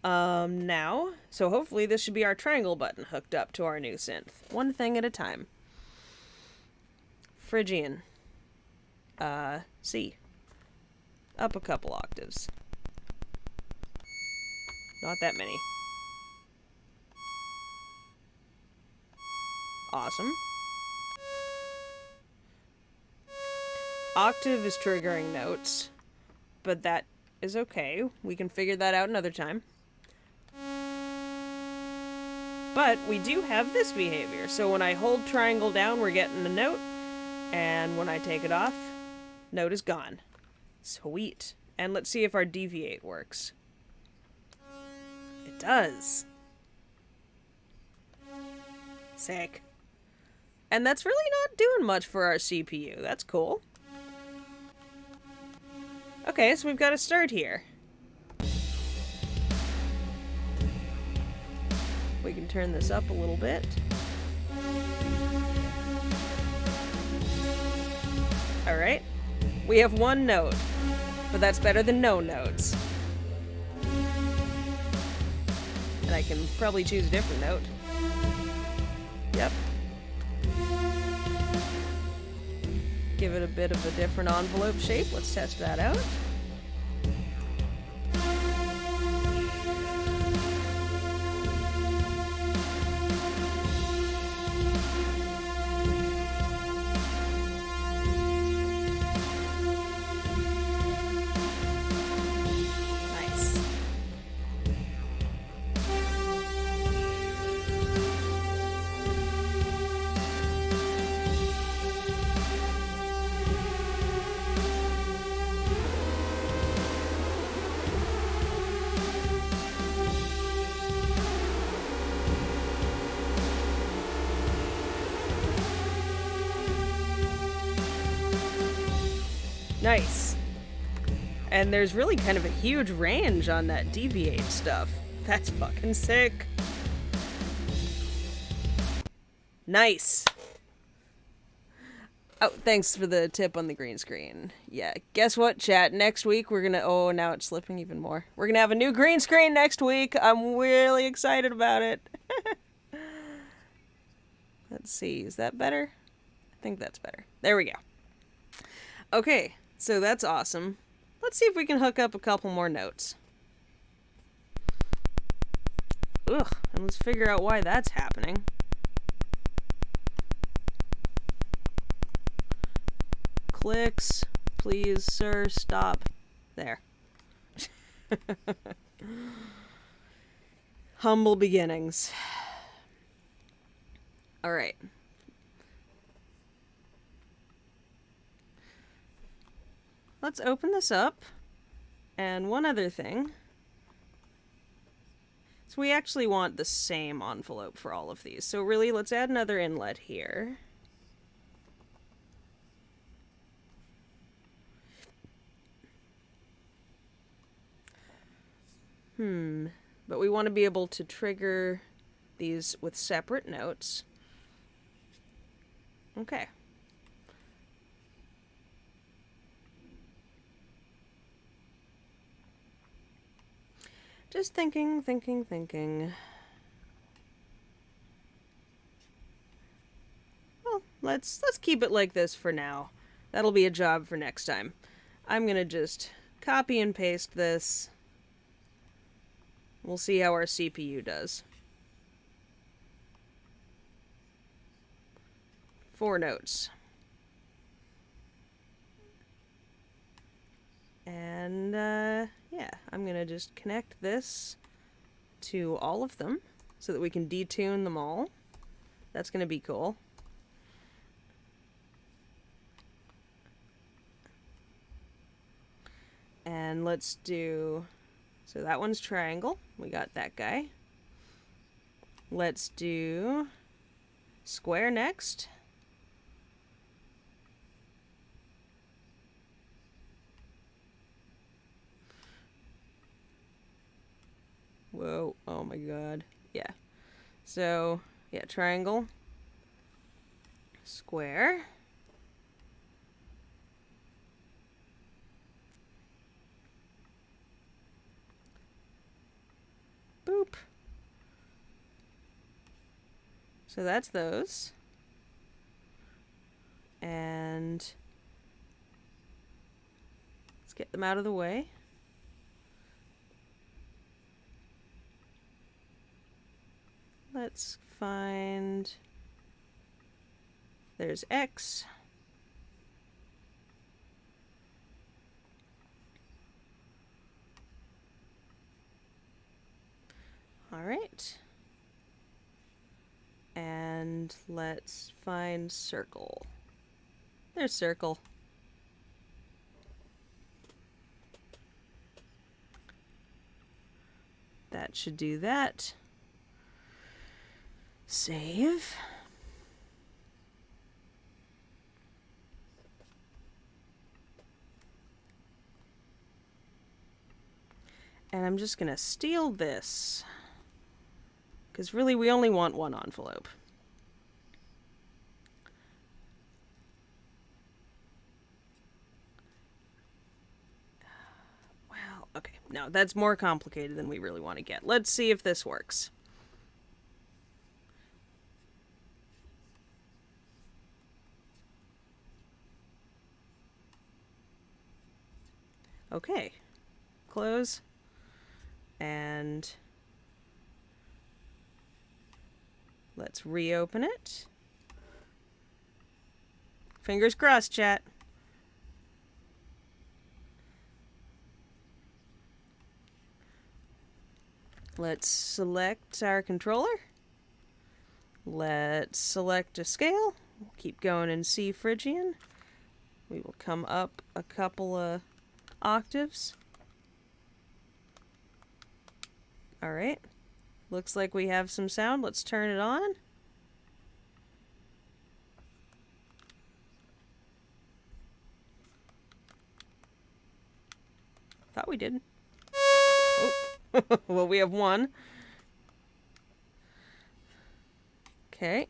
[SPEAKER 1] Now, so hopefully this should be our triangle button hooked up to our new synth. One thing at a time. Phrygian. C. Up a couple octaves. Not that many. Awesome. Octave is triggering notes, but that is okay. We can figure that out another time. But we do have this behavior. So when I hold triangle down, we're getting a note. And when I take it off, note is gone. Sweet. And let's see if our deviate works. It does. Sick. And that's really not doing much for our CPU. That's cool. Okay, so we've got to start here. We can turn this up a little bit. Alright. We have one note, but that's better than no notes. And I can probably choose a different note. Yep. Give it a bit of a different envelope shape. Let's test that out. Nice. Nice. And there's really kind of a huge range on that deviate stuff. That's fucking sick. Nice. Oh, thanks for the tip on the green screen. Yeah, guess what, chat? Next week we're gonna... Oh, now it's slipping even more. We're gonna have a new green screen next week. I'm really excited about it. Let's see, is that better? I think that's better. There we go. Okay, so that's awesome. Let's see if we can hook up a couple more notes. Ugh, and let's figure out why that's happening. Clicks, please, sir, stop. There. Humble beginnings. Alright. Let's open this up. And one other thing. So we actually want the same envelope for all of these. So really, let's add another inlet here. But we want to be able to trigger these with separate notes. Okay. Just thinking. Well, let's keep it like this for now. That'll be a job for next time. I'm gonna just copy and paste this. We'll see how our CPU does. 4 notes. And, yeah, I'm gonna just connect this to all of them so that we can detune them all. That's gonna be cool. And let's do... So that one's triangle. We got that guy. Let's do square next. Whoa. Oh my god. Yeah. So, yeah, triangle. Square. Boop. So that's those. And let's get them out of the way. Let's find... There's X. Alright. And let's find circle. There's circle. That should do that. Save. And I'm just gonna steal this. Because really, we only want one envelope. Well, okay. No, that's more complicated than we really want to get. Let's see if this works. Okay. Close. And... let's reopen it. Fingers crossed, chat. Let's select our controller. Let's select a scale. We'll keep going in C Phrygian. We will come up a couple of octaves. Alright. Looks like we have some sound. Let's turn it on. Thought we did. Oh. Well, we have one. Okay.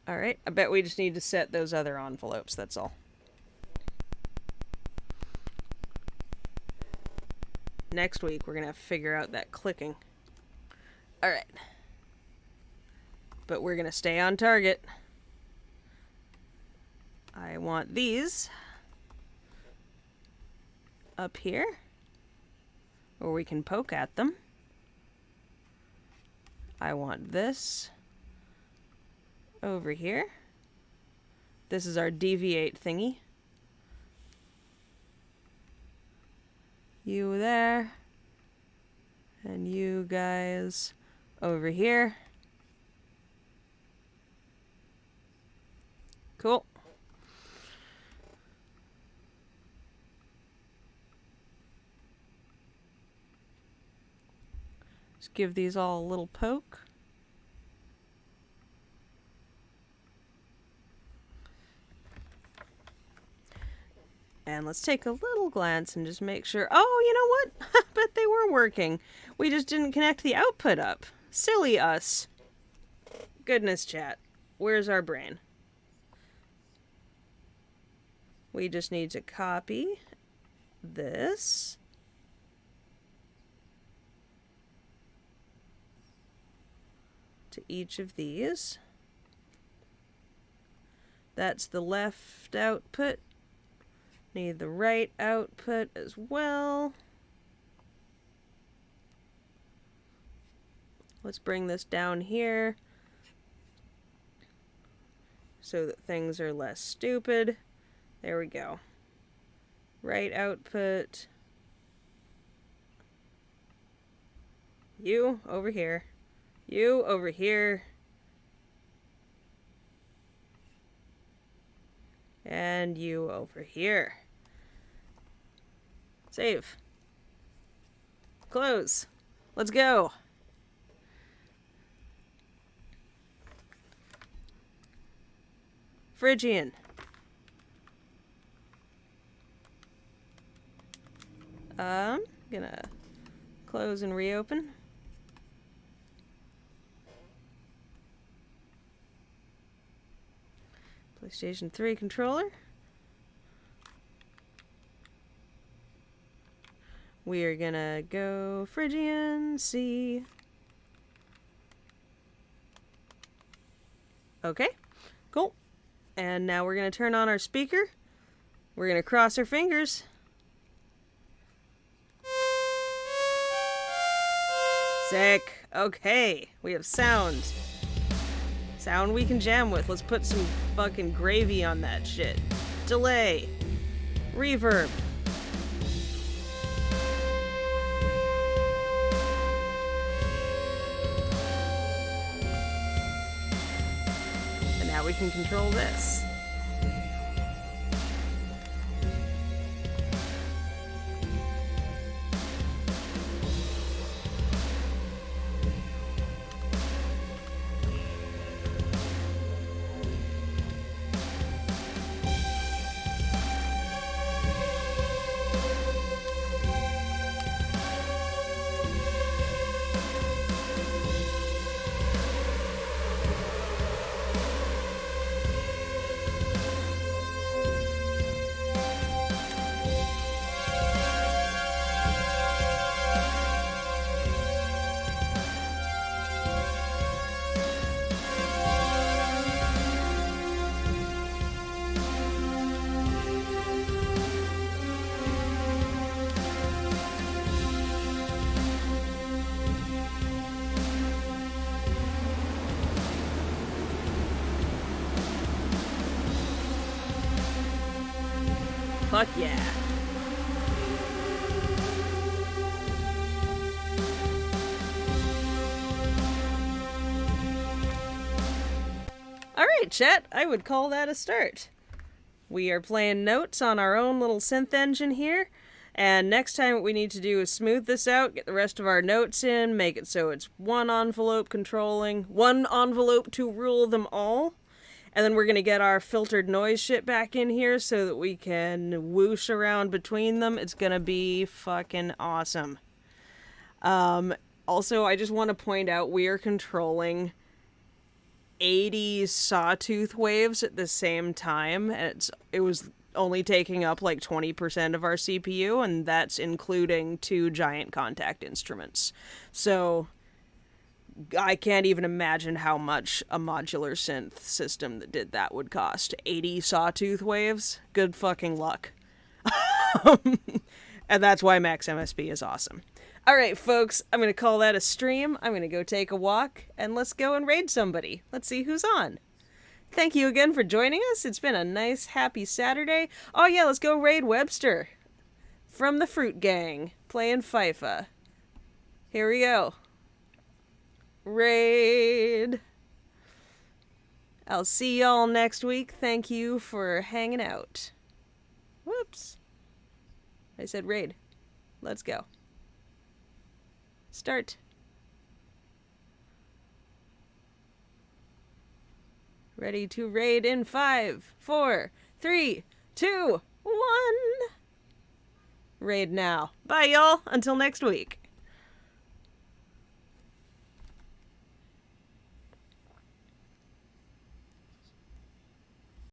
[SPEAKER 1] Alright, I bet we just need to set those other envelopes, that's all. Next week, we're going to have to figure out that clicking. Alright. But we're going to stay on target. I want these up here, where we can poke at them. I want this over here. This is our deviate thingy. You there. And you guys over here. Cool. Just give these all a little poke. And let's take a little glance and just make sure. Oh, you know what? I bet they were working. We just didn't connect the output up. Silly us. Goodness, chat. Where's our brain? We just need to copy this. To each of these. That's the left output. Need the right output as well. Let's bring this down here so that things are less stupid. There we go. Right output. You over here. You over here. And you over here. Save. Close. Let's go. Phrygian. Gonna close and reopen. PlayStation 3 controller. We are gonna go Phrygian C. Okay, cool. And now we're gonna turn on our speaker. We're gonna cross our fingers. Sick. Okay, we have sound. Sound we can jam with. Let's put some fucking gravy on that shit. Delay. Reverb. And now we can control this. Fuck yeah. Alright, chat, I would call that a start. We are playing notes on our own little synth engine here, and next time what we need to do is smooth this out, get the rest of our notes in, make it so it's one envelope controlling, one envelope to rule them all, And then we're going to get our filtered noise shit back in here so that we can whoosh around between them. It's going to be fucking awesome. Also, I just want to point out we are controlling 80 sawtooth waves at the same time. And it was only taking up like 20% of our CPU, and that's including 2 giant contact instruments. So I can't even imagine how much a modular synth system that did that would cost. 80 sawtooth waves? Good fucking luck. And that's why Max MSB is awesome. Alright, folks, I'm going to call that a stream. I'm going to go take a walk, and let's go and raid somebody. Let's see who's on. Thank you again for joining us. It's been a nice, happy Saturday. Oh yeah, let's go raid Webster. From the Fruit Gang, playing FIFA. Here we go. Raid. I'll see y'all next week. Thank you for hanging out. Whoops. I said raid. Let's go. Start. Ready to raid in 5, 4, 3, 2, 1. Raid now. Bye, y'all. Until next week.